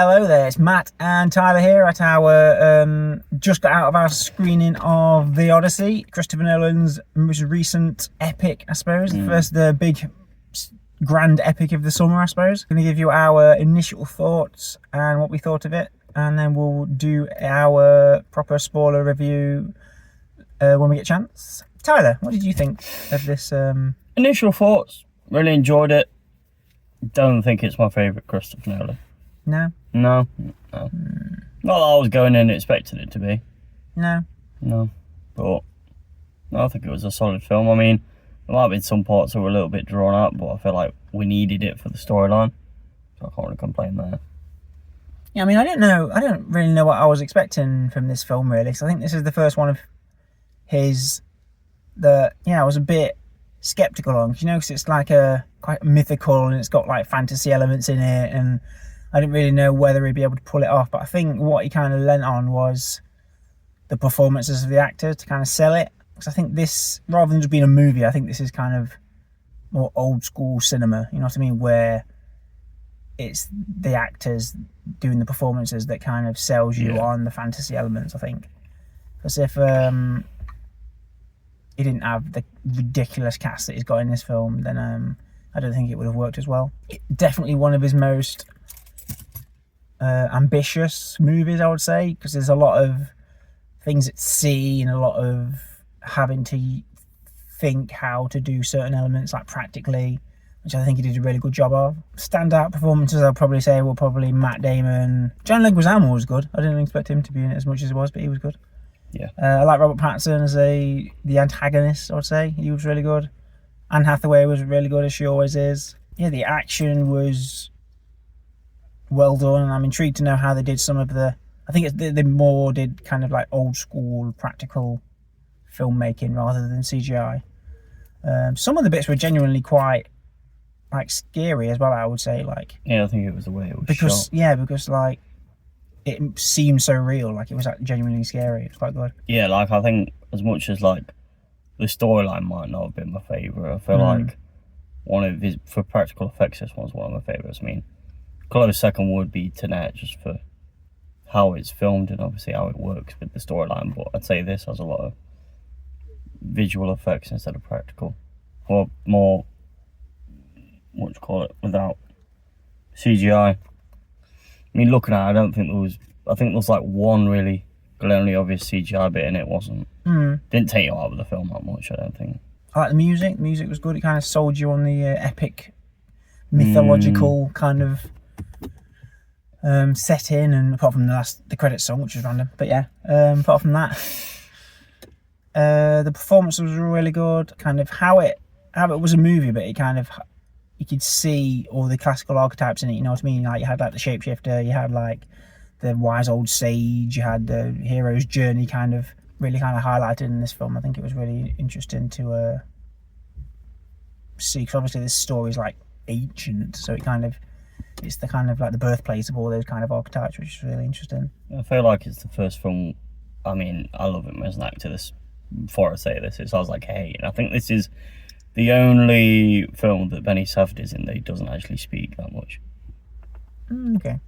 Hello there, it's Matt and Tyler here at our just got out of our screening of the Odyssey, Christopher Nolan's most recent epic, I suppose. The big grand epic of the summer, I suppose. Going to give you our initial thoughts and what we thought of it, and then we'll do our proper spoiler review when we get a chance. Tyler, what did you think of this? Initial thoughts, really enjoyed it. Don't think it's my favourite Christopher Nolan. No? No. Not that I was going in expecting it to be. No? But I think it was a solid film. I mean, there might have been some parts that were a little bit drawn out, but I feel like we needed it for the storyline. So I can't really complain there. Yeah, I mean, I don't really know what I was expecting from this film, really. So I think this is the first one of his that, I was a bit sceptical on. Because it's like quite mythical and it's got like fantasy elements in it, and I didn't really know whether he'd be able to pull it off. But I think what he kind of lent on was the performances of the actors to kind of sell it. Because I think this, rather than just being a movie, I think this is kind of more old school cinema, you know what I mean? Where it's the actors doing the performances that kind of sells you on the fantasy elements, I think. Because if he didn't have the ridiculous cast that he's got in this film, then I don't think it would have worked as well. Definitely one of his most ambitious movies, I would say, because there's a lot of things at sea and a lot of having to think how to do certain elements like practically, which I think he did a really good job of. Standout performances, I'll probably say, were probably Matt Damon. John Leguizamo was good. I didn't expect him to be in it as much as he was, but he was good. Yeah. I like Robert Pattinson as the antagonist, I would say. He was really good. Anne Hathaway was really good, as she always is. Yeah, the action was well done, and I'm intrigued to know how they did some of the... I think they more did kind of like old school practical filmmaking rather than CGI. Some of the bits were genuinely quite like scary as well, I would say. Like, yeah, I think it was the way it was because shot. Yeah, because like it seemed so real, like it was like genuinely scary. It was quite good. Yeah, like I think as much as like the storyline might not have been my favourite, I feel like one of his, for practical effects, this one's one of my favourites. I mean, close second would be Tenet, just for how it's filmed and obviously how it works with the storyline, but I'd say this has a lot of visual effects instead of practical, or more, what do you call it, without CGI. I mean, looking at it, I think there was like one really glaringly obvious CGI bit, and it wasn't. Didn't take you out of the film that much, I don't think. I like the music. The music was good. It kind of sold you on the epic, mythological kind of setting, and apart from the credits song, which was random. But yeah, apart from that, the performance was really good. Kind of how it was a movie, but it kind of, you could see all the classical archetypes in it, you know what I mean? Like you had like the shapeshifter, you had like the wise old sage, you had the hero's journey kind of really kind of highlighted in this film. I think it was really interesting to see, because obviously this story is like ancient, so it's the kind of like the birthplace of all those kind of archetypes, which is really interesting. I feel like it's the first film, I mean, I love him as an actor. Before I say this, I was like, hey, and I think this is the only film that Benny Safdie is in that he doesn't actually speak that much. Okay.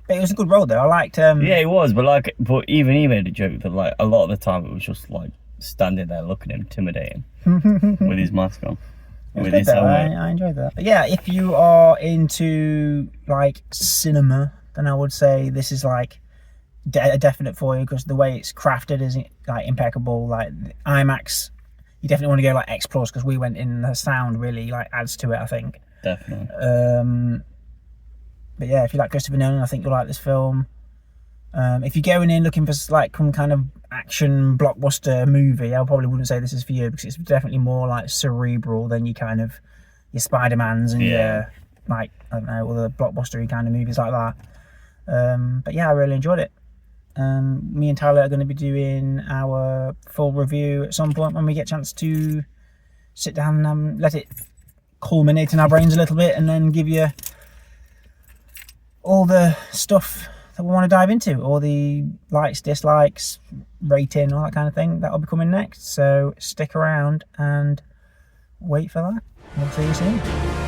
But it was a good role though. I liked... Yeah, it was, but even he made a joke that like a lot of the time it was just like standing there looking intimidating with his mask on. With his helmet. I enjoyed that. But yeah, if you are into like cinema, then I would say this is like a definite for you, because the way it's crafted is like impeccable. Like IMAX, you definitely want to go like X Plus, because we went in, the sound really like adds to it, I think. Definitely. But yeah, if you like Christopher Nolan, I think you'll like this film. If you're going in looking for like some kind of action blockbuster movie, I probably wouldn't say this is for you, because it's definitely more like cerebral than your Spider-Mans and your like, I don't know, all the blockbustery kind of movies like that. But yeah, I really enjoyed it. Me and Tyler are going to be doing our full review at some point when we get a chance to sit down and let it culminate in our brains a little bit, and then give you all the stuff that we want to dive into, all the likes, dislikes, rating, all that kind of thing. That'll be coming next, so stick around and wait for that. We'll see you soon.